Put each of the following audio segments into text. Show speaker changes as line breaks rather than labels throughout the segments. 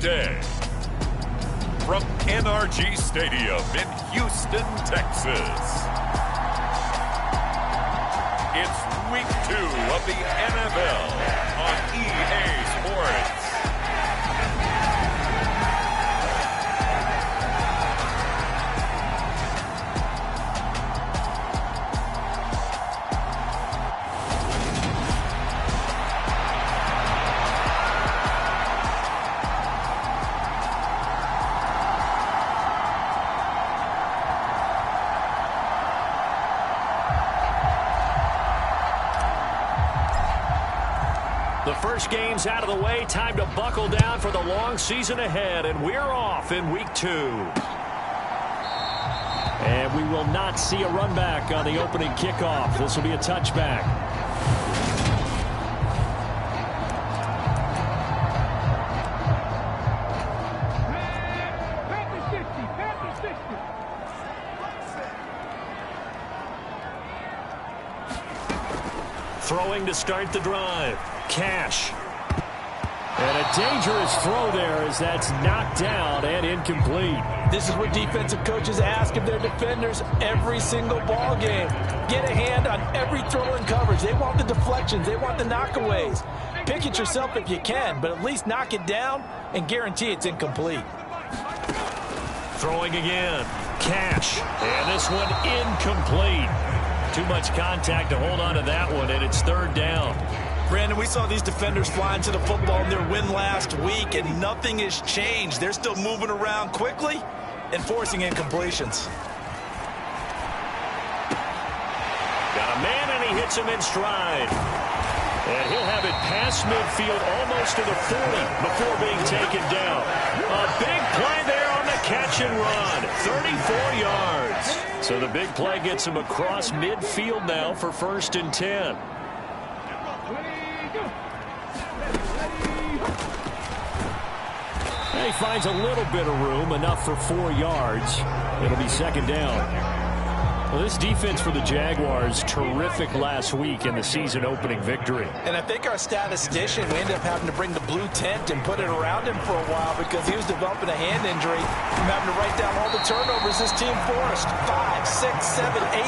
day. From NRG Stadium in Houston, Texas, it's Week 2 of the NFL on EA Sports.
The first game's out of the way. Time to buckle down for the long season ahead, and we're off in Week 2. And we will not see a run back on the opening kickoff. This will be a touchback. Throwing to start the drive. Cash. And a dangerous throw there as that's knocked down and incomplete.
This is what defensive coaches ask of their defenders every single ball game. Get a hand on every throw in coverage. They want the deflections. They want the knockaways. Pick it yourself if you can, but at least knock it down and guarantee it's incomplete.
Throwing again. Cash. And this one incomplete. Too much contact to hold on to that one, and it's third down.
Brandon, we saw these defenders flying to the football in their win last week, and nothing has changed. They're still moving around quickly and forcing incompletions.
Got a man, and he hits him in stride. And he'll have it past midfield almost to the 40 before being taken down. A big play there on the catch and run. 34 yards. So the big play gets him across midfield now for 1st and 10. And he finds a little bit of room, enough for 4 yards. It'll be 2nd down. Well, this defense for the Jaguars, terrific last week in the season-opening victory.
And I think our statistician, we ended up having to bring the blue tent and put it around him for a while because he was developing a hand injury from having to write down all the turnovers this team forced. 5, 6, 7, 8.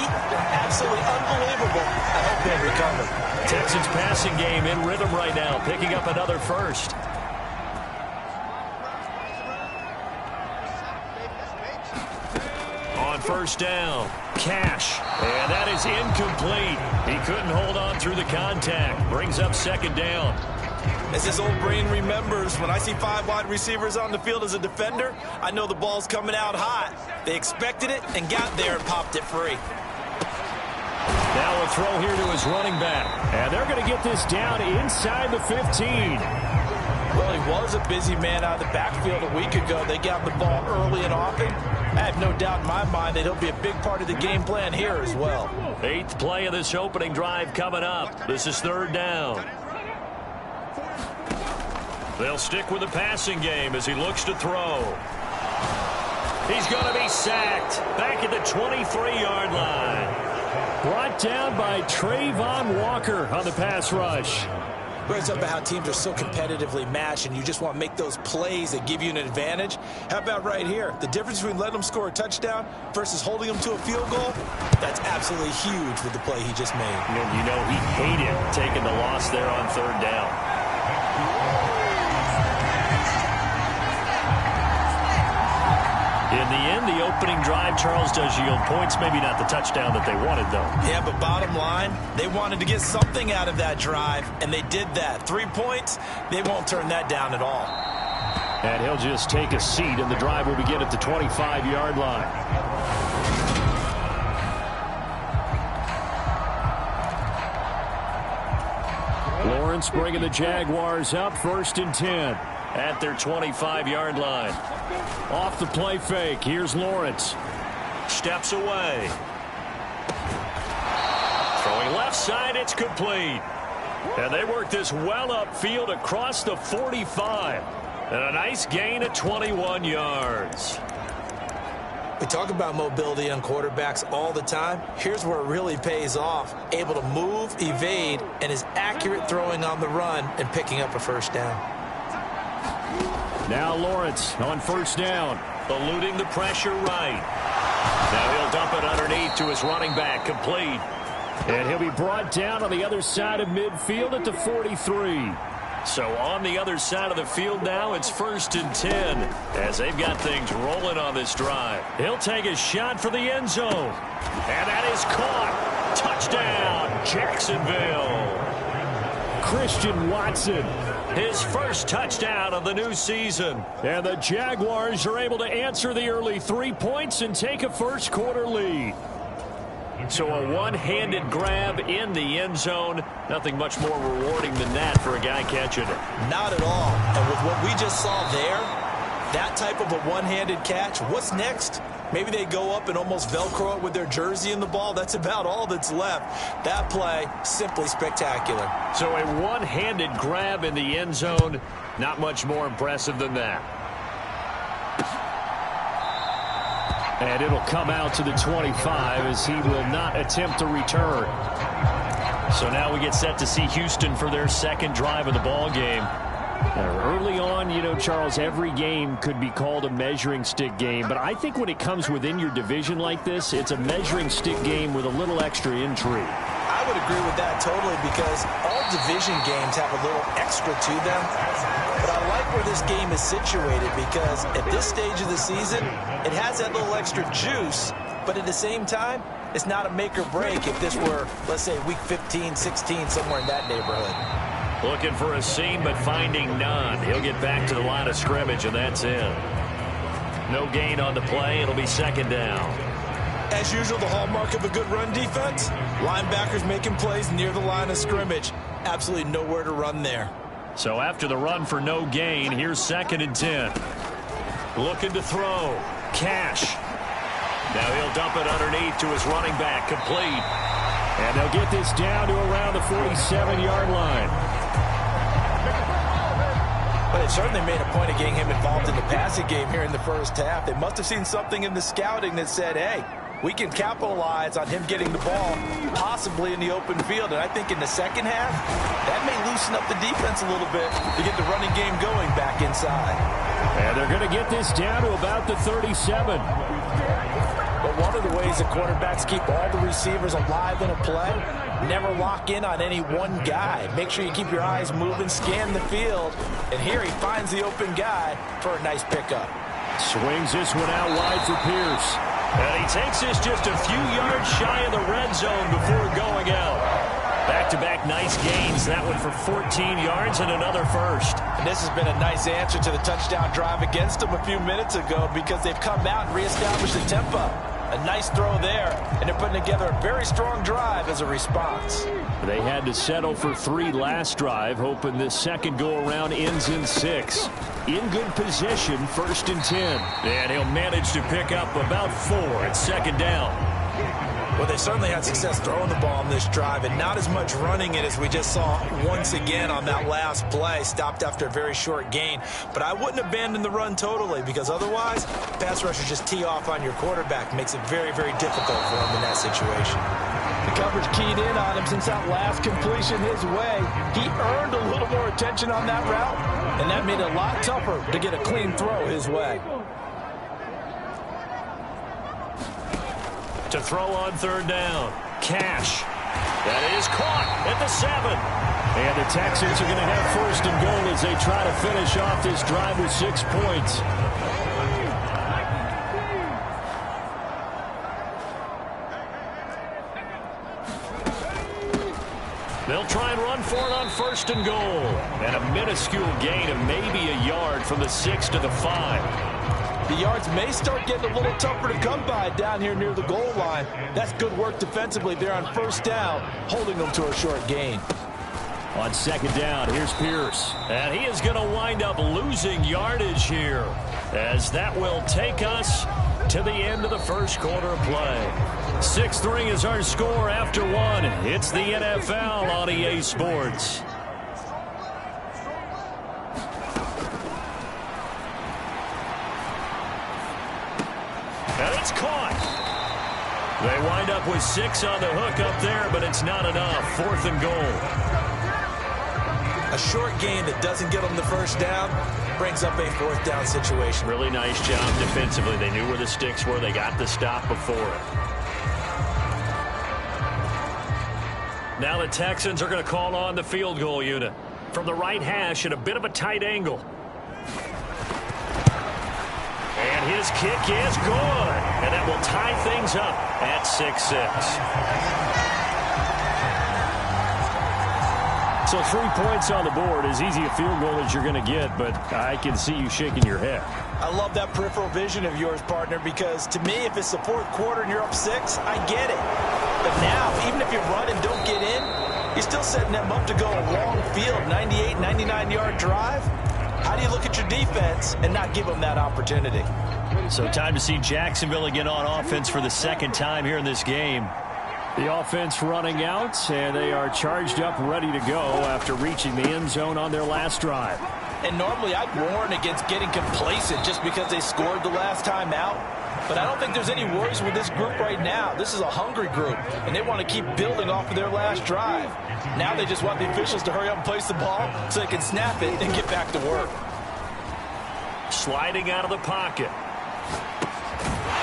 Absolutely unbelievable. I hope they'll recover.
Texans passing game in rhythm right now, picking up another first. On 1st down, Cash, and that is incomplete. He couldn't hold on through the contact. Brings up 2nd down.
As his old brain remembers, when I see 5 wide receivers on the field as a defender, I know the ball's coming out hot. They expected it and got there and popped it free.
Now a throw here to his running back. And they're going to get this down inside the 15.
Well, he was a busy man out of the backfield a week ago. They got the ball early and often. I have no doubt in my mind that he'll be a big part of the game plan here as well.
8th play of this opening drive coming up. This is 3rd down. They'll stick with the passing game as he looks to throw. He's going to be sacked back at the 23-yard line. Brought down by Trayvon Walker on the pass rush.
It's about how teams are so competitively matched and you just want to make those plays that give you an advantage. How about right here? The difference between letting them score a touchdown versus holding them to a field goal, that's absolutely huge with the play he just made.
And you know he hated taking the loss there on 3rd down. In the end, the opening drive, Charles, does yield points. Maybe not the touchdown that they wanted, though.
Yeah, but bottom line, they wanted to get something out of that drive, and they did that. 3 points, they won't turn that down at all.
And he'll just take a seat, and the drive will begin at the 25-yard line. Lawrence bringing the Jaguars up 1st and 10 at their 25-yard line. Off the play fake, here's Lawrence. Steps away. Throwing left side, it's complete. And they work this well upfield across the 45. And a nice gain of 21 yards.
We talk about mobility on quarterbacks all the time. Here's where it really pays off. Able to move, evade, and is accurate throwing on the run and picking up a 1st down.
Now Lawrence on first down, eluding the pressure right. Now he'll dump it underneath to his running back, complete. And he'll be brought down on the other side of midfield at the 43. So on the other side of the field now, it's 1st and 10 as they've got things rolling on this drive. He'll take a shot for the end zone. And that is caught. Touchdown, Jacksonville. Christian Watson, his first touchdown of the new season. And the Jaguars are able to answer the early 3 points and take a first quarter lead. So a one-handed grab in the end zone. Nothing much more rewarding than that for a guy catching it.
Not at all. And with what we just saw there, that type of a one-handed catch, what's next? Maybe they go up and almost Velcro it with their jersey in the ball. That's about all that's left. That play, simply spectacular.
So a one-handed grab in the end zone, not much more impressive than that. And it'll come out to the 25 as he will not attempt to return. So now we get set to see Houston for their second drive of the ball game. Early on, you know, Charles, every game could be called a measuring stick game. But I think when it comes within your division like this, it's a measuring stick game with a little extra intrigue.
I would agree with that totally because all division games have a little extra to them. But I like where this game is situated because at this stage of the season, it has that little extra juice. But at the same time, it's not a make or break if this were, let's say, week 15, 16, somewhere in that neighborhood.
Looking for a seam, but finding none. He'll get back to the line of scrimmage, and that's in. No gain on the play. It'll be second down.
As usual, the hallmark of a good run defense, linebackers making plays near the line of scrimmage. Absolutely nowhere to run there.
So after the run for no gain, here's 2nd and 10. Looking to throw. Cash. Now he'll dump it underneath to his running back, complete. And they'll get this down to around the 47-yard line.
But it certainly made a point of getting him involved in the passing game here in the first half. They must have seen something in the scouting that said, hey, we can capitalize on him getting the ball, possibly in the open field. And I think in the second half, that may loosen up the defense a little bit to get the running game going back inside.
And they're going to get this down to about the 37.
But one of the ways that quarterbacks keep all the receivers alive in a play, never lock in on any one guy. Make sure you keep your eyes moving, scan the field. And here he finds the open guy for a nice pickup.
Swings this one out wide for Pierce. And he takes this just a few yards shy of the red zone before going out. Back-to-back nice gains. That one for 14 yards and another first.
And this has been a nice answer to the touchdown drive against them a few minutes ago because they've come out and reestablished the tempo. A nice throw there, and they're putting together a very strong drive as a response.
They had to settle for 3 last drive, hoping this second go-around ends in 6. In good position, 1st and 10. And he'll manage to pick up about 4 at second down.
Well, they certainly had success throwing the ball on this drive and not as much running it as we just saw once again on that last play. Stopped after a very short gain. But I wouldn't abandon the run totally because otherwise, pass rushers just tee off on your quarterback. Makes it very, very difficult for him in that situation. The coverage keyed in on him since that last completion his way. He earned a little more attention on that route, and that made it a lot tougher to get a clean throw his way.
To throw on 3rd down. Cash. That is caught at the 7. And the Texans are going to have 1st and goal as they try to finish off this drive with 6 points. They'll try and run for it on 1st and goal. And a minuscule gain of maybe a yard from the 6 to the 5.
The yards may start getting a little tougher to come by down here near the goal line. That's good work defensively there on 1st down, holding them to a short gain.
On 2nd down, here's Pierce. And he is going to wind up losing yardage here, as that will take us to the end of the first quarter of play. 6-3 is our score after 1. It's the NFL on EA Sports. And it's caught. They wind up with 6 on the hook up there, but it's not enough. 4th and goal.
A short gain that doesn't get them the 1st down, brings up a 4th down situation.
Really nice job defensively. They knew where the sticks were. They got the stop before it. Now the Texans are going to call on the field goal unit. From the right hash at a bit of a tight angle. And his kick is good. And that will tie things up at 6-6.
So 3 points on the board, as easy a field goal as you're going to get, but I can see you shaking your head.
I love that peripheral vision of yours, partner, because to me, if it's the 4th quarter and you're up 6, I get it. But now, even if you run and don't get in, you're still setting them up to go a long field, 98, 99-yard drive. How do you look at your defense and not give them that opportunity?
So time to see Jacksonville again on offense for the 2nd time here in this game.
The offense running out, and they are charged up, ready to go after reaching the end zone on their last drive.
And normally I'd warn against getting complacent just because they scored the last time out. But I don't think there's any worries with this group right now. This is a hungry group, and they want to keep building off of their last drive. Now they just want the officials to hurry up and place the ball so they can snap it and get back to work.
Sliding out of the pocket.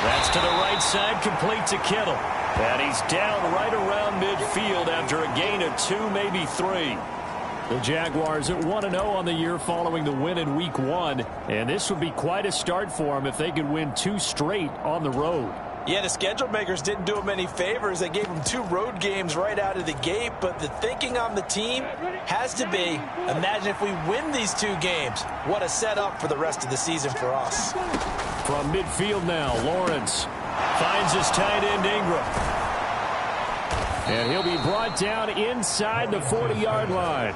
That's to the right side, complete to Kittle. And he's down right around midfield after a gain of 2, maybe 3.
The Jaguars at 1-0 on the year following the win in Week 1. And this would be quite a start for them if they could win 2 straight on the road.
Yeah, the schedule makers didn't do them any favors. They gave them 2 road games right out of the gate. But the thinking on the team has to be, imagine if we win these 2 games. What a setup for the rest of the season for us.
From midfield now, Lawrence
finds his tight end Ingram.
And he'll be brought down inside the 40-yard line.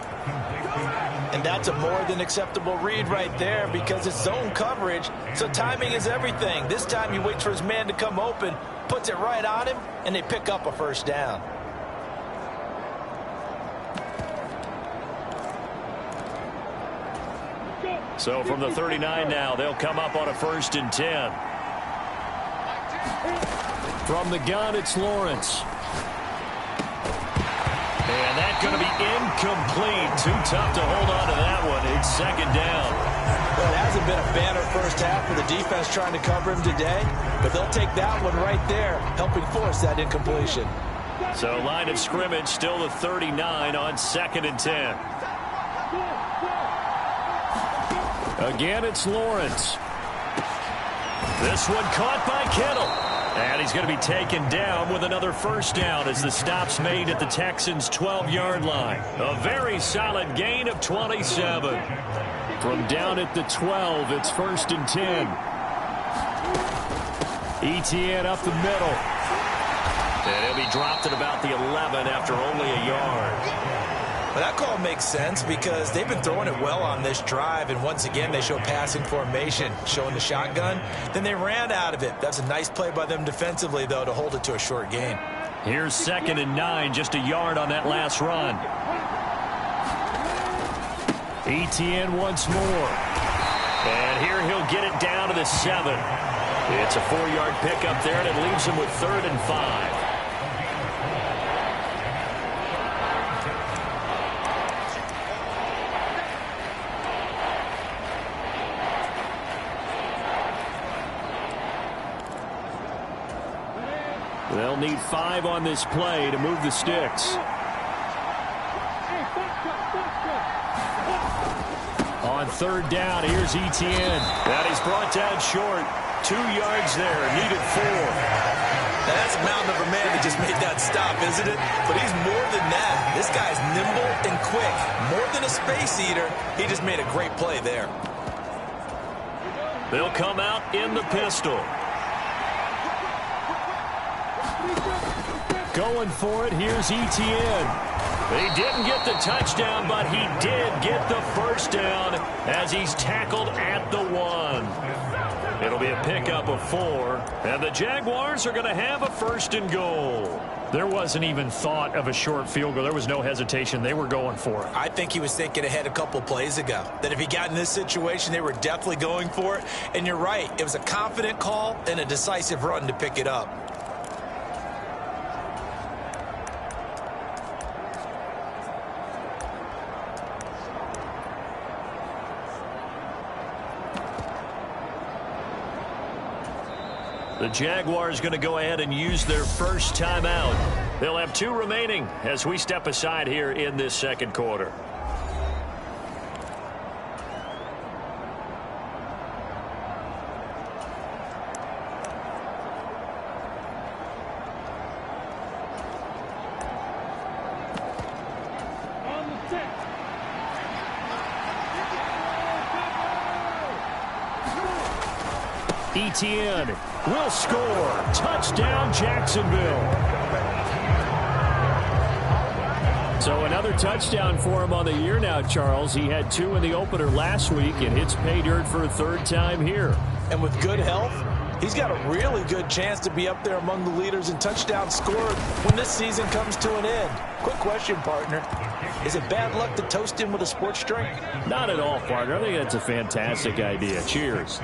And that's a more than acceptable read right there because it's zone coverage, so timing is everything. This time he waits for his man to come open, puts it right on him, and they pick up a 1st down.
So from the 39 now, they'll come up on a 1st and 10.
From the gun, it's Lawrence.
And that's going to be incomplete. Too tough to hold on to that one. It's 2nd down.
Well, it hasn't been a banner first half for the defense trying to cover him today, but they'll take that one right there, helping force that incompletion.
So line of scrimmage still the 39 on 2nd and 10.
Again, it's Lawrence.
This one caught by Kittle. And he's going to be taken down with another 1st down as the stop's made at the Texans' 12-yard line. A very solid gain of 27.
From down at the 12, it's 1st and 10. ETN up the middle.
And he'll be dropped at about the 11 after only a yard.
Well, that call makes sense because they've been throwing it well on this drive, and once again they show passing formation, showing the shotgun. Then they ran out of it. That's a nice play by them defensively, though, to hold it to a short gain.
Here's 2nd and 9, just a yard on that last run.
ETN once more.
And here he'll get it down to the 7. It's a 4-yard pickup there, and it leaves him with 3rd and 5.
They'll need 5 on this play to move the sticks. On 3rd down, here's ETN.
And he's brought down short. 2 yards there, needed 4.
Now that's a mountain of a man that just made that stop, isn't it? But he's more than that. This guy's nimble and quick. More than a space eater, he just made a great play there.
They'll come out in the pistol.
Going for it, here's ETN.
He didn't get the touchdown, but he did get the 1st down as he's tackled at the 1. It'll be a pickup of 4, and the Jaguars are going to have a 1st and goal.
There wasn't even thought of a short field goal. There was no hesitation. They were going for it.
I think he was thinking ahead a couple plays ago, that if he got in this situation, they were definitely going for it. And you're right, it was a confident call and a decisive run to pick it up.
The Jaguars going to go ahead and use their first timeout. They'll have 2 remaining as we step aside here in this second quarter.
Etienne will score. Touchdown, Jacksonville. So another touchdown for him on the year now, Charles. He had 2 in the opener last week and hits pay dirt for a 3rd time here.
And with good health, he's got a really good chance to be up there among the leaders in touchdowns scored when this season comes to an end. Quick question, partner. Is it bad luck to toast him with a sports drink?
Not at all, partner. I think that's a fantastic idea. Cheers.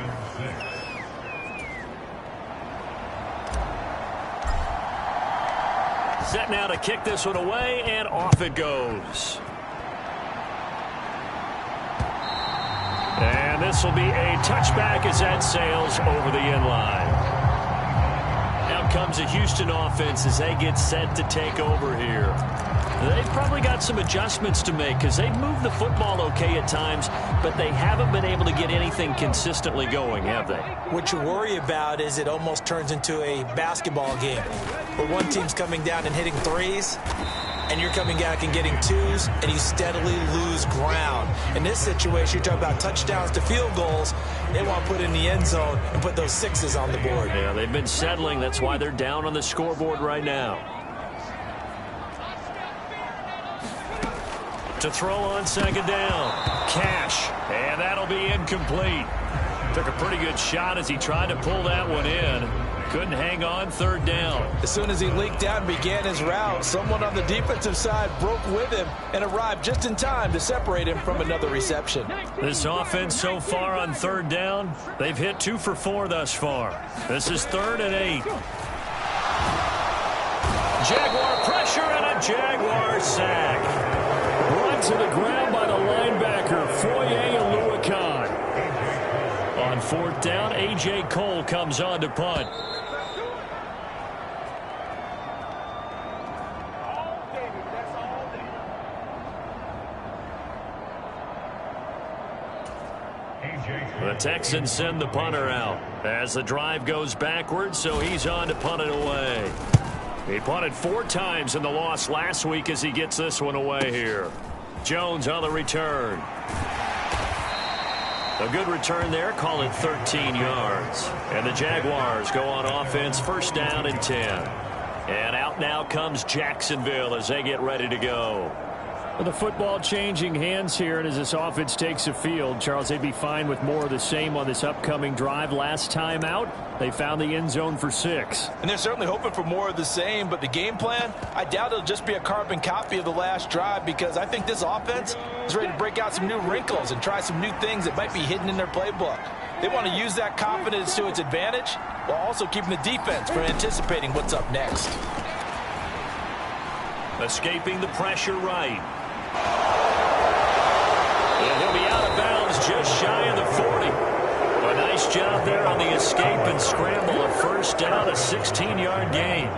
Set now to kick this one away, and off it goes. And this will be a touchback as that sails over the end line. Now comes a Houston offense as they get set to take over here. They've probably got some adjustments to make because they've moved the football okay at times, but they haven't been able to get anything consistently going, have they?
What you worry about is it almost turns into a basketball game where one team's coming down and hitting threes, and you're coming back and getting twos, and you steadily lose ground. In this situation, you're talking about touchdowns to field goals. They want to put in the end zone and put those sixes on the board.
Yeah, they've been settling. That's why they're down on the scoreboard right now. To throw on second down. Cash. And that'll be incomplete. Took a pretty good shot as he tried to pull that one in. Couldn't hang on 3rd down.
As soon as he leaked out and began his route, someone on the defensive side broke with him and arrived just in time to separate him from another reception.
This offense so far on 3rd down, they've hit 2 for 4 thus far. This is 3rd and 8. Jaguar pressure and a Jaguar sack.
Brought to the ground by the linebacker, Wk2. On 4th down, A.J. Cole comes on to punt.
The Texans send the punter out as the drive goes backwards, so he's on to punt it away. He punted 4 times in the loss last week as he gets this one away here. Jones on the return. A good return there. Call it 13 yards. And the Jaguars go on offense, 1st down and 10. And out now comes Jacksonville as they get ready to go.
Well, the football changing hands here, and as this offense takes the field, Charles, they'd be fine with more of the same on this upcoming drive. Last time out, they found the end zone for 6.
And they're certainly hoping for more of the same, but the game plan, I doubt it'll just be a carbon copy of the last drive, because I think this offense is ready to break out some new wrinkles and try some new things that might be hidden in their playbook. They want to use that confidence to its advantage while also keeping the defense from anticipating what's up next.
Escaping the pressure right. And he'll be out of bounds just shy of the 40. A nice job there on the escape and scramble. A 1st down, a 16-yard gain.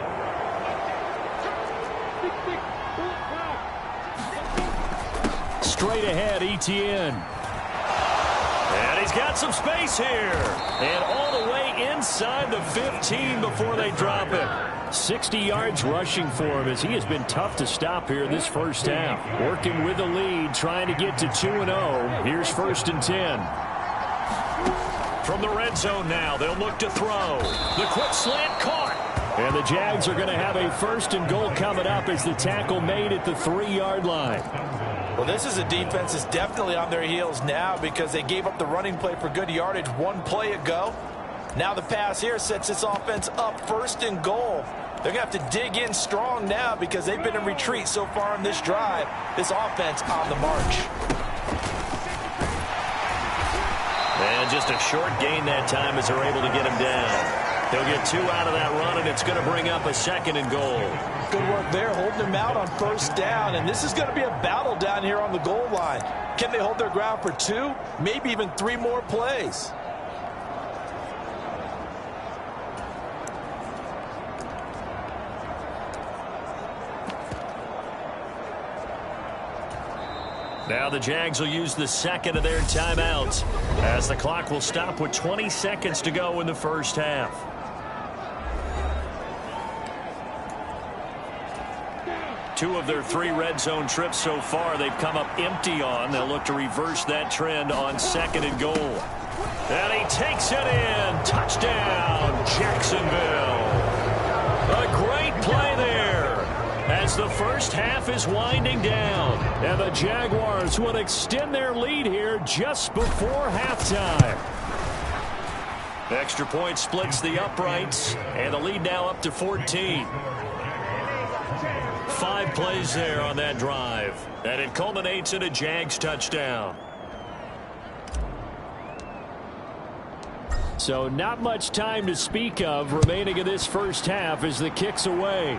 Straight ahead, Etienne.
And he's got some space here. And all the way inside the 15 before they drop him.
60 yards rushing for him as he has been tough to stop here this 1st half. Working with the lead, trying to get to 2-0. Here's 1st and 10.
From the red zone now, they'll look to throw. The quick slant caught.
And the Jags are going to have a 1st and goal coming up as the tackle made at the 3-yard line.
Well, this is a defense that's definitely on their heels now because they gave up the running play for good yardage 1 play ago. Now the pass here sets this offense up 1st and goal. They're going to have to dig in strong now because they've been in retreat so far in this drive. This offense on the march.
And just a short gain that time as they're able to get him down. He'll get 2 out of that run, and it's going to bring up a 2nd and goal.
Good work there, holding him out on 1st down. And this is going to be a battle down here on the goal line. Can they hold their ground for 2, maybe even 3 more plays?
Now the Jags will use the second of their timeouts as the clock will stop with 20 seconds to go in the first half. Two of their 3 red zone trips so far they've come up empty on. They'll look to reverse that trend on 2nd and goal. And he takes it in. Touchdown, Jacksonville. A great play there as the first half is winding down. And the Jaguars will extend their lead here just before halftime. Extra point splits the uprights, and the lead now up to 14. 5 plays there on that drive, and it culminates in a Jags touchdown.
So not much time to speak of remaining in this first half as the kick's away.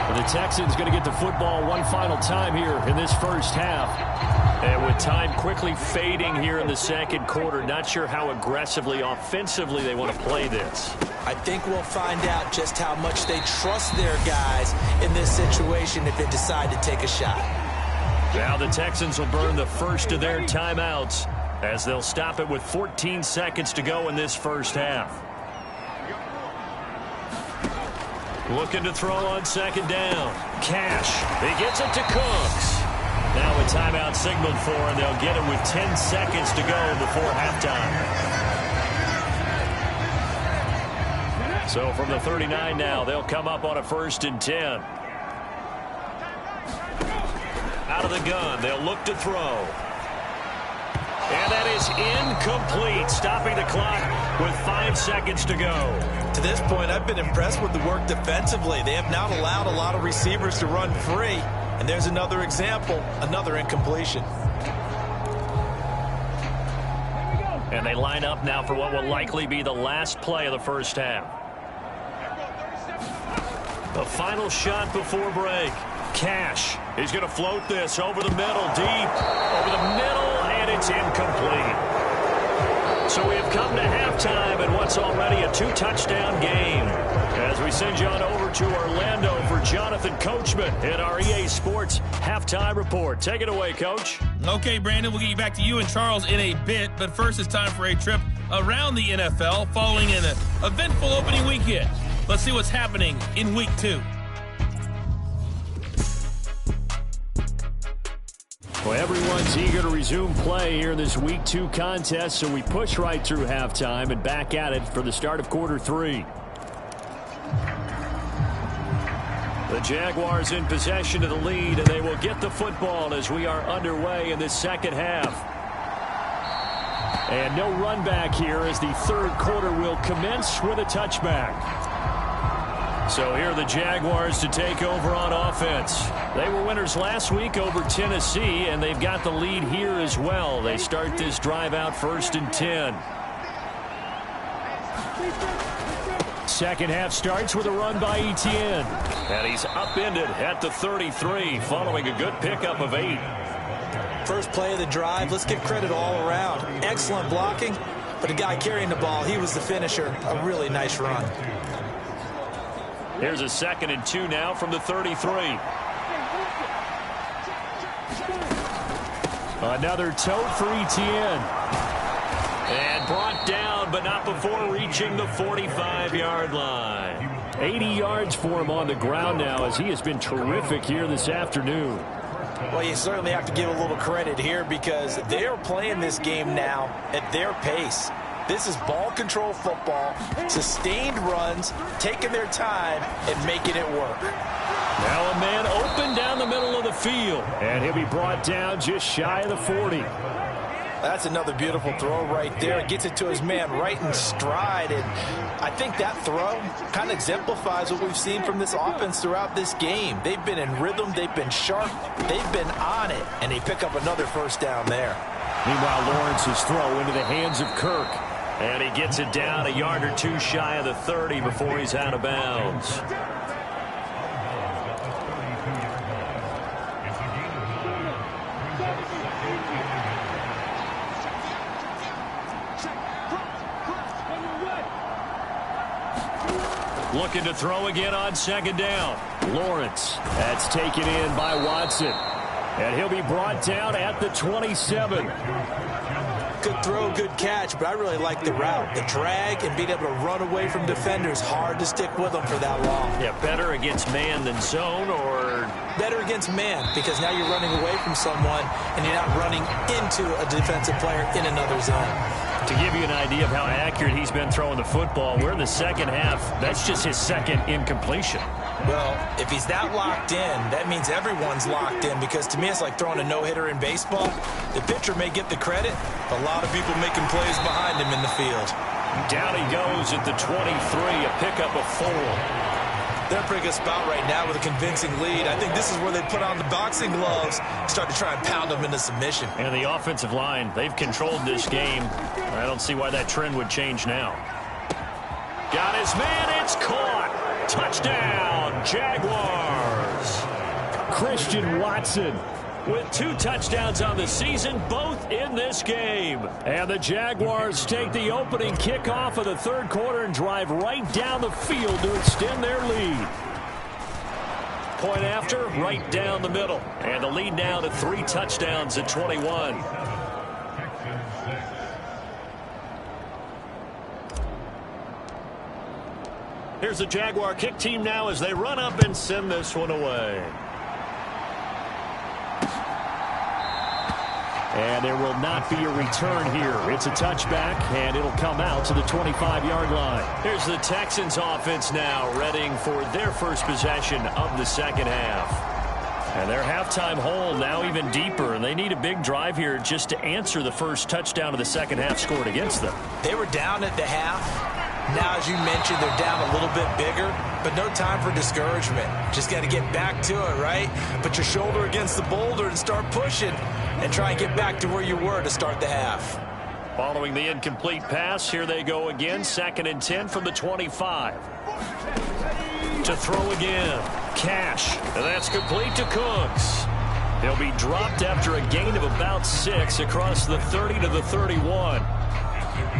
The Texans going to get the football one final time here in this first half. And with time quickly fading here in the second quarter, not sure how aggressively, offensively they want to play this.
I think we'll find out just how much they trust their guys in this situation if they decide to take a shot.
Now the Texans will burn the first of their timeouts as they'll stop it with 14 seconds to go in this first half. Looking to throw on 2nd down. Cash. He gets it to Cooks. Now a timeout signaled for, and they'll get it with 10 seconds to go before halftime. So from the 39 now, they'll come up on a 1st and 10. Out of the gun, they'll look to throw. And that is incomplete, stopping the clock with 5 seconds to go.
To this point, I've been impressed with the work defensively. They have not allowed a lot of receivers to run free. And there's another example, another incompletion.
And they line up now for what will likely be the last play of the first half. The final shot before break. Cash. He's going to float this over the middle, deep. Over the middle, and it's incomplete. So we have come to halftime in what's already a 2-touchdown game. As we send you on over to Orlando for Jonathan Coachman in our EA Sports Halftime Report. Take it away, Coach.
Okay, Brandon, we'll get you back to you and Charles in a bit. But first, it's time for a trip around the NFL following an eventful opening weekend. Let's see what's happening in Week 2.
Well, everyone's eager to resume play here in this Week 2 contest, so we push right through halftime and back at it for the start of quarter 3. The Jaguars in possession of the lead, and they will get the football as we are underway in this second half. And no run back here as the third quarter will commence with a touchback. So here are the Jaguars to take over on offense. They were winners last week over Tennessee, and they've got the lead here as well. They start this drive out 1st and 10. Second half starts with a run by Etienne.
And he's upended at the 33 following a good pickup of 8.
First play of the drive, let's give credit all around. Excellent blocking, but the guy carrying the ball, he was the finisher. A really nice run.
Here's a 2nd and 2 now from the 33.
Another tote for Etienne.
And brought down, but not before reaching the 45-yard line.
80 yards for him on the ground now as he has been terrific here this afternoon.
Well, you certainly have to give a little credit here because they are playing this game now at their pace. This is ball control football, sustained runs, taking their time and making it work.
Now a man open down the middle of the field, and he'll be brought down just shy of the 40.
That's another beautiful throw right there. It gets it to his man right in stride, and I think that throw kind of exemplifies what we've seen from this offense throughout this game. They've been in rhythm, they've been sharp, they've been on it, and they pick up another first down there.
Meanwhile, Lawrence's throw into the hands of Kirk.
And he gets it down a yard or two shy of the 30 before he's out of bounds.
Looking to throw again on second down. Lawrence. That's taken in by Watson. And he'll be brought down at the 27.
Good throw, good catch, but I really like the route. The drag and being able to run away from defenders. Hard to stick with them for that long.
Yeah, better against man than zone, or?
Better against man, because now you're running away from someone and you're not running into a defensive player in another zone.
To give you an idea of how accurate he's been throwing the football, we're in the second half. That's just his second incompletion.
Well, if he's that locked in, that means everyone's locked in, because to me it's like throwing a no-hitter in baseball. The pitcher may get the credit, but a lot of people making plays behind him in the field.
Down he goes at the 23, a pickup of 4.
They're in a pretty good spot right now with a convincing lead. I think this is where they put on the boxing gloves, start to try and pound them into submission.
And the offensive line, they've controlled this game. I don't see why that trend would change now. Got his man, it's caught. Touchdown, Jaguars. Christian Watson with 2 touchdowns on the season, both in this game. And the Jaguars take the opening kickoff of the third quarter and drive right down the field to extend their lead. Point after, right down the middle. And the lead now to 3 touchdowns at 21. Here's the Jaguar kick team now as they run up and send this one away. And there will not be a return here. It's a touchback, and it'll come out to the 25-yard line. Here's the Texans offense now, readying for their first possession of the second half. And their halftime hole now even deeper, and they need a big drive here just to answer the first touchdown of the second half scored against them.
They were down at the half. Now, as you mentioned, they're down a little bit bigger, but no time for discouragement. Just got to get back to it, right? Put your shoulder against the boulder and start pushing and try and get back to where you were to start the half.
Following the incomplete pass, here they go again. 2nd and 10 from the 25. To throw again. Cash. And that's complete to Cooks. He'll be dropped after a gain of about 6 across the 30 to the 31.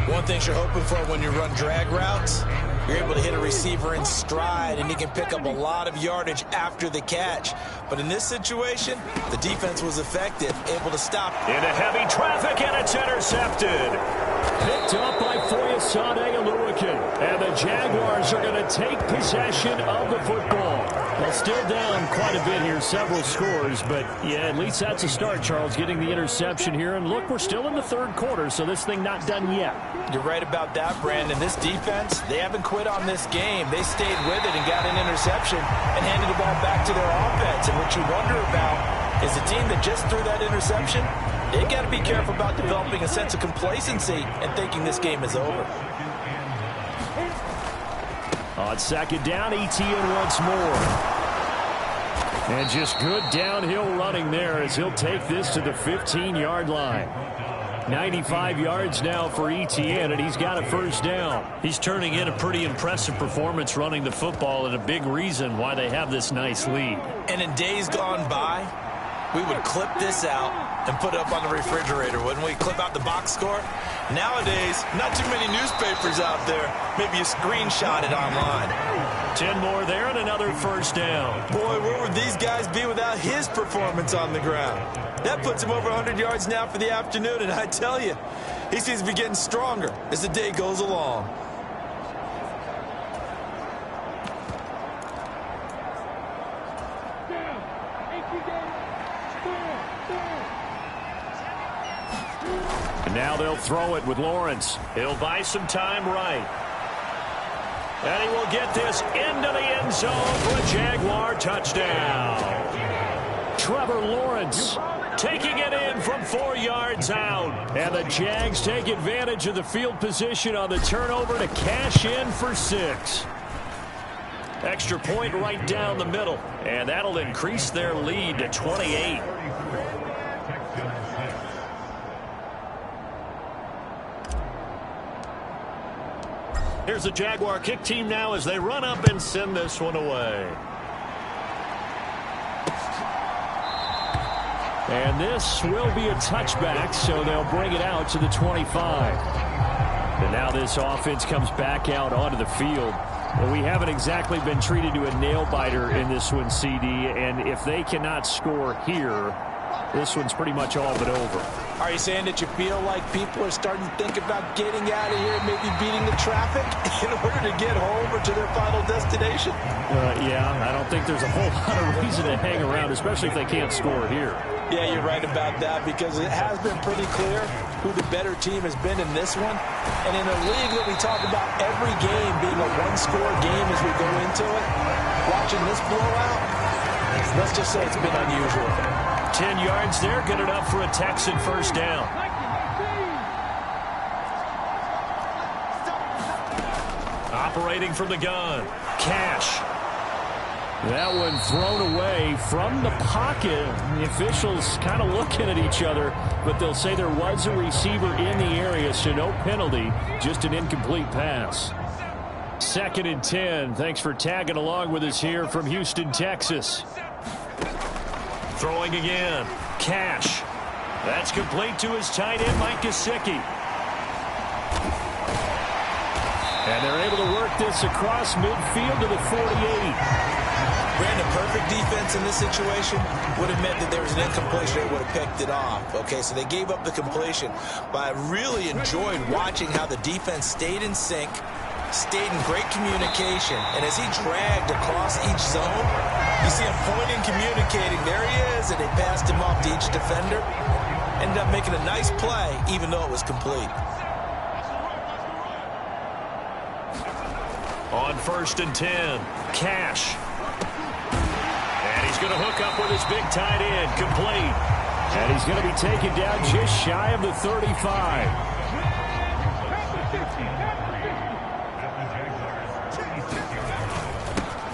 One thing you're hoping for when you run drag routes, you're able to hit a receiver in stride, and he can pick up a lot of yardage after the catch. But in this situation, the defense was effective, able to stop.
Into heavy traffic, and it's intercepted. Picked up by Foyesade Oluwakin. And the Jaguars are going to take possession of the football. Well, still down quite a bit here, several scores, but yeah, at least that's a start, Charles, getting the interception here. And look, we're still in the third quarter, so this thing not done yet.
You're right about that, Brandon. This defense, they haven't quit on this game. They stayed with it and got an interception and handed the ball back to their offense. And what you wonder about is the team that just threw that interception, they got to be careful about developing a sense of complacency and thinking this game is over.
On second down, Etienne once more. And just good downhill running there as he'll take this to the 15-yard line. 95 yards now for Etienne, and he's got a first down. He's turning in a pretty impressive performance running the football, and a big reason why they have this nice lead.
And in days gone by, we would clip this out and put it up on the refrigerator, wouldn't we? Clip out the box score. Nowadays, not too many newspapers out there. Maybe you screenshot it online.
10 more there and another first down.
Boy, where would these guys be without his performance on the ground? That puts him over 100 yards now for the afternoon, and I tell you, he seems to be getting stronger as the day goes along.
And now they'll throw it with Lawrence. He'll buy some time right. And he will get this into the end zone for a Jaguar touchdown. Trevor Lawrence taking it in from 4 yards out. And the Jags take advantage of the field position on the turnover to cash in for 6. Extra point right down the middle. And that'll increase their lead to 28. Here's the Jaguar kick team now as they run up and send this one away. And this will be a touchback, so they'll bring it out to the 25. And now this offense comes back out onto the field. Well, we haven't exactly been treated to a nail-biter in this one, CD, and if they cannot score here, this one's pretty much all but over.
Are you saying that you feel like people are starting to think about getting out of here and maybe beating the traffic in order to get home or to their final destination?
Yeah, I don't think there's a whole lot of reason to hang around, especially if they can't score here.
Yeah, you're right about that because it has been pretty clear who the better team has been in this one. And in a league that we talk about every game being a one-score game as we go into it, watching this blowout, let's just say it's been unusual.
10 yards there, good enough for a Texan first down. Operating from the gun, Cash. That one thrown away from the pocket. The officials kind of looking at each other, but they'll say there was a receiver in the area, so no penalty, just an incomplete pass. 2nd and 10. Thanks for tagging along with us here from Houston, Texas. Throwing again. Cash. That's complete to his tight end, Mike Gesicki. And they're able to work this across midfield to the 48.
Brandon, perfect defense in this situation would have meant that there was an incompletion. They would have picked it off. Okay, so they gave up the completion. But I really enjoyed watching how the defense stayed in sync, stayed in great communication. And as he dragged across each zone, you see him pointing, communicating. There he is, and they passed him off to each defender. Ended up making a nice play, even though it was complete.
On 1st and 10, Cash. And he's going to hook up with his big tight end, complete. And he's going to be taken down just shy of the 35.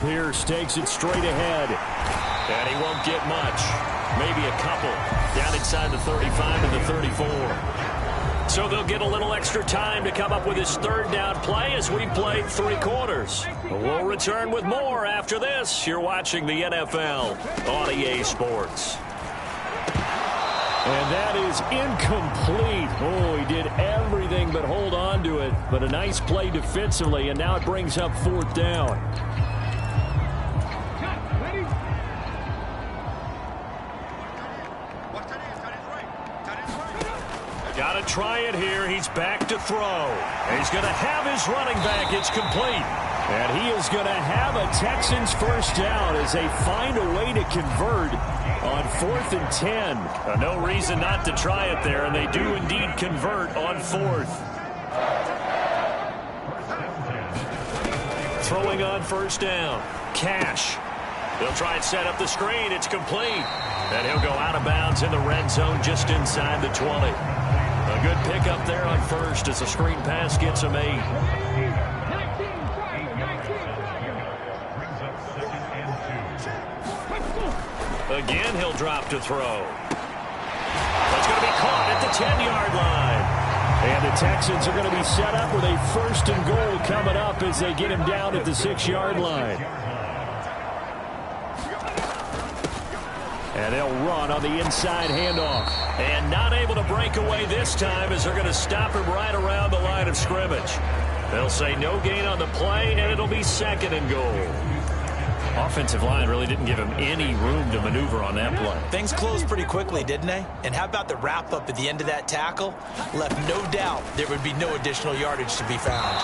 Pierce takes it straight ahead. And he won't get much. Maybe a couple. Down inside the 35 to the 34. So they'll get a little extra time to come up with his 3rd down play as we played 3 quarters. We'll return with more after this. You're watching the NFL on EA Sports. And that is incomplete. Oh, he did everything but hold on to it. But a nice play defensively, and now it brings up 4th down. Got to try it here. He's back to throw. And he's going to have his running back. It's complete. And he is going to have a Texans first down as they find a way to convert on 4th and 10. No reason not to try it there, and they do indeed convert on 4th. Throwing on 1st down. Cash. They'll try and set up the screen. It's complete. And he'll go out of bounds in the red zone just inside the 20. A good pickup there on 1st as the screen pass gets him 8. Again, he'll drop to throw. That's going to be caught at the 10-yard line. And the Texans are going to be set up with a 1st and goal coming up as they get him down at the 6-yard line. And they'll run on the inside handoff. And not able to break away this time as they're going to stop him right around the line of scrimmage. They'll say no gain on the play, and it'll be 2nd and goal. Offensive line really didn't give him any room to maneuver on that play.
Things closed pretty quickly, didn't they? And how about the wrap-up at the end of that tackle? Left no doubt there would be no additional yardage to be found.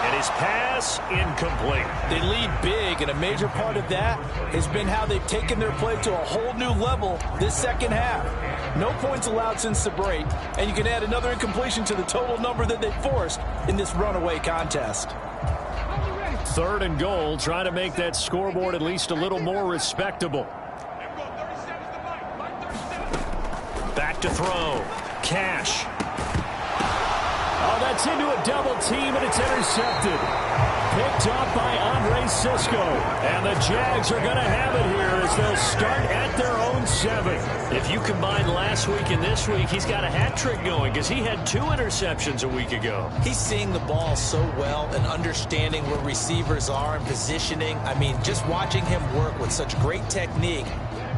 And his pass, incomplete.
They lead big, and a major part of that has been how they've taken their play to a whole new level this 2nd half. No points allowed since the break, and you can add another incompletion to the total number that they forced in this runaway contest.
3rd and goal, trying to make that scoreboard at least a little more respectable. Back to throw. Cash. Oh, that's into a double team, and it's intercepted. Picked up by Andre Sisco. And the Jags are going to have it here as they'll start at their own 7. If you combine last week and this week, he's got a hat trick going because he had 2 interceptions a week ago.
He's seeing the ball so well and understanding where receivers are and positioning. I mean, just watching him work with such great technique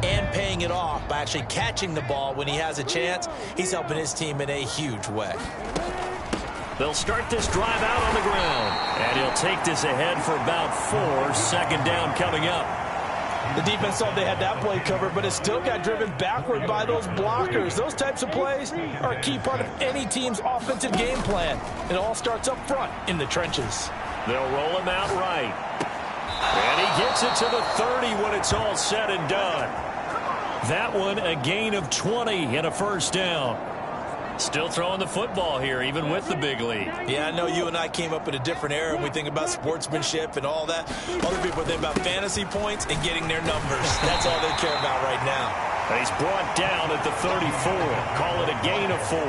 and paying it off by actually catching the ball when he has a chance, he's helping his team in a huge way.
They'll start this drive out on the ground. And he'll take this ahead for about 4. Second down coming up.
The defense thought they had that play covered, but it still got driven backward by those blockers. Those types of plays are a key part of any team's offensive game plan. It all starts up front in the trenches.
They'll roll him out right. And he gets it to the 30 when it's all said and done. That one a gain of 20 and a first down. Still throwing the football here, even with the big lead.
Yeah, I know you and I came up in a different era and we think about sportsmanship and all that. Other people think about fantasy points and getting their numbers. That's all they care about right now.
And he's brought down at the 34. Call it a gain of 4.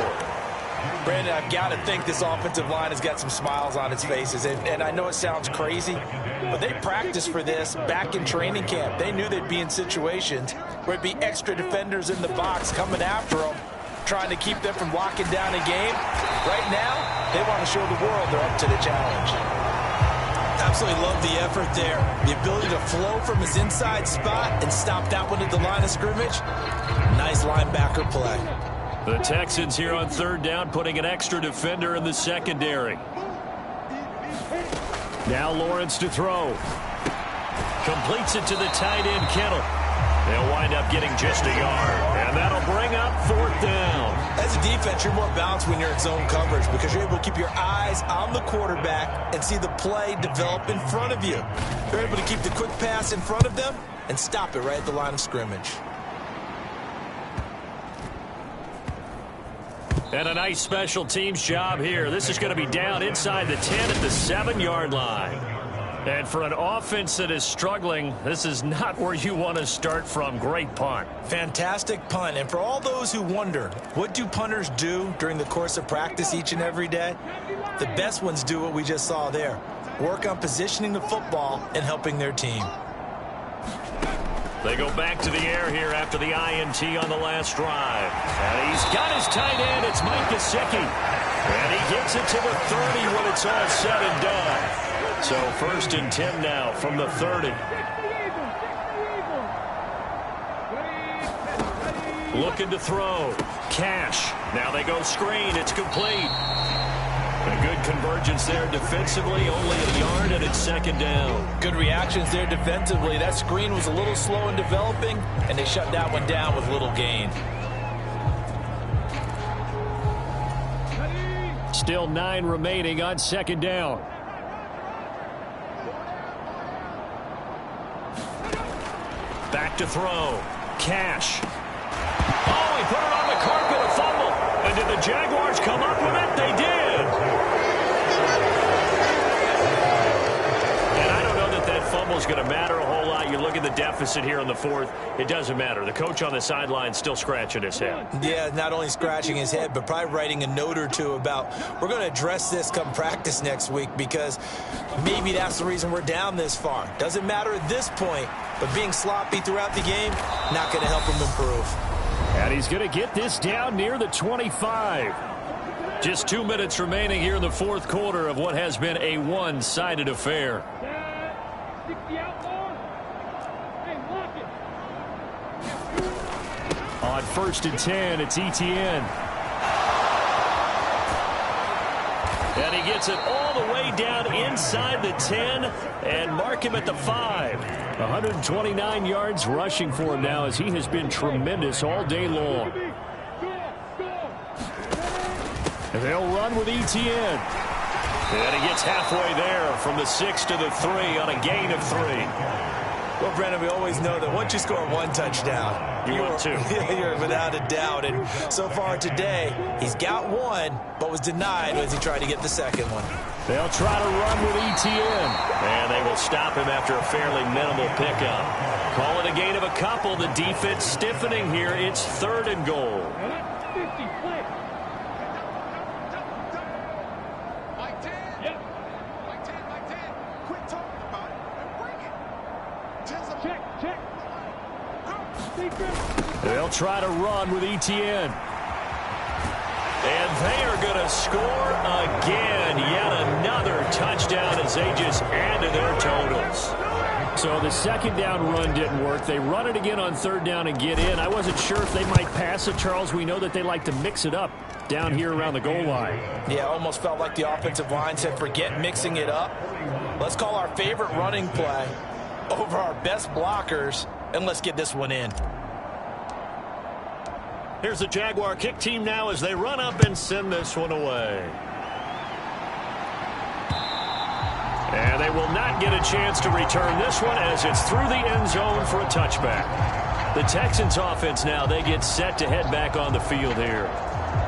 Brandon, I've got to think this offensive line has got some smiles on its faces. And I know it sounds crazy, but they practiced for this back in training camp. They knew they'd be in situations where it'd be extra defenders in the box coming after them, trying to keep them from locking down a game. Right now, they want to show the world they're up to the challenge. Absolutely love the effort there. The ability to flow from his inside spot and stop that one at the line of scrimmage. Nice linebacker play.
The Texans here on third down, putting an extra defender in the secondary. Now Lawrence to throw. Completes it to the tight end, Kittle. They'll wind up getting just a yard, and that'll bring up fourth down.
As a defense, you're more balanced when you're in zone coverage because you're able to keep your eyes on the quarterback and see the play develop in front of you. You're able to keep the quick pass in front of them and stop it right at the line of scrimmage.
And a nice special teams job here. This is going to be down inside the 10 at the 7-yard line. And for an offense that is struggling, this is not where you want to start from. Great punt.
Fantastic punt. And for all those who wonder, what do punters do during the course of practice each and every day? The best ones do what we just saw there. Work on positioning the football and helping their team.
They go back to the air here after the INT on the last drive. And he's got his tight end. It's Mike Gesicki. And he gets it to the 30 when it's all said and done. So first and 10 now from the 30. Looking to throw. Cash. Now they go screen. It's complete. A good convergence there defensively. Only a yard and it's second down.
Good reactions there defensively. That screen was a little slow in developing, and they shut that one down with little gain.
Still 9 remaining on second down. Back to throw. Cash. Oh, he put it on the carpet, a fumble. And did the Jaguars come up with it? They did. And I don't know that that fumble is going to matter a whole lot. You look at the deficit here in the fourth. It doesn't matter. The coach on the sideline still scratching his head.
Yeah, not only scratching his head, but probably writing a note or two about we're going to address this come practice next week because maybe that's the reason we're down this far. Doesn't matter at this point, but being sloppy throughout the game, not going to help him improve.
And he's going to get this down near the 25. Just 2 minutes remaining here in the fourth quarter of what has been a one-sided affair. On first and 10, it's Etienne. And he gets it all the way down inside the 10 and mark him at the 5. 129 yards rushing for him now as he has been tremendous all day long. And they'll run with Etienne. And he gets halfway there from the 6 to the 3 on a gain of 3.
Well, Brennan, we always know that once you score one touchdown,
you're 2.
You're without a doubt. And so far today, he's got one, but was denied as he tried to get the second one.
They'll try to run with Etienne. And they will stop him after a fairly minimal pickup. Call it a gain of a couple. The defense stiffening here. It's 3rd and goal. They'll try to run with Etienne. And they are going to score again. Yet another touchdown as they just add to their totals. So the second down run didn't work. They run it again on third down and get in. I wasn't sure if they might pass it, Charles. We know that they like to mix it up down here around the goal line.
Yeah, almost felt like the offensive line said, forget mixing it up. Let's call our favorite running play over our best blockers, and let's get this one in.
Here's the Jaguar kick team now as they run up and send this one away. And they will not get a chance to return this one as it's through the end zone for a touchback. The Texans offense now, they get set to head back on the field here.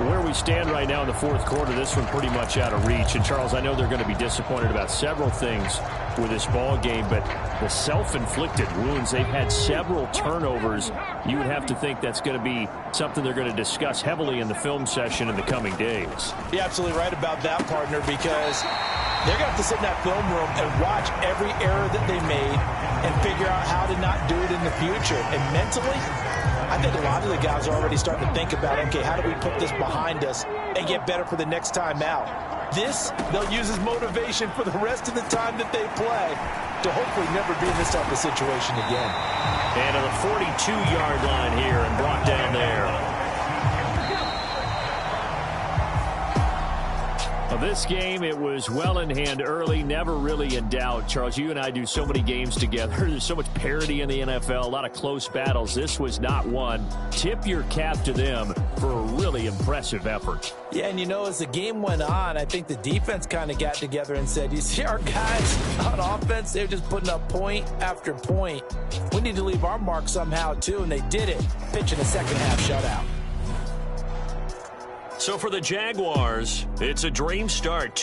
Where we stand right now in the fourth quarter, this one pretty much out of reach. And, Charles, I know they're going to be disappointed about several things with this ball game, but the self-inflicted wounds, they've had several turnovers. You would have to think that's going to be something they're going to discuss heavily in the film session in the coming days.
You're absolutely right about that, partner, because they're going to have to sit in that film room and watch every error that they made and figure out how to not do it in the future. And mentally, I think a lot of the guys are already starting to think about, okay, how do we put this behind us and get better for the next time out? This, they'll use as motivation for the rest of the time that they play to hopefully never be in this type of situation again.
And to the 42-yard line here and brought down there.
This game, it was well in hand early, never really in doubt. Charles, you and I do so many games together. There's so much parity in the NFL, a lot of close battles. This was not one. Tip your cap to them for a really impressive effort.
Yeah, and you know, as the game went on, I think the defense kind of got together and said, you see our guys on offense, they're just putting up point after point. We need to leave our mark somehow, too, and they did it, pitching a second-half shutout.
So for the Jaguars, it's a dream start.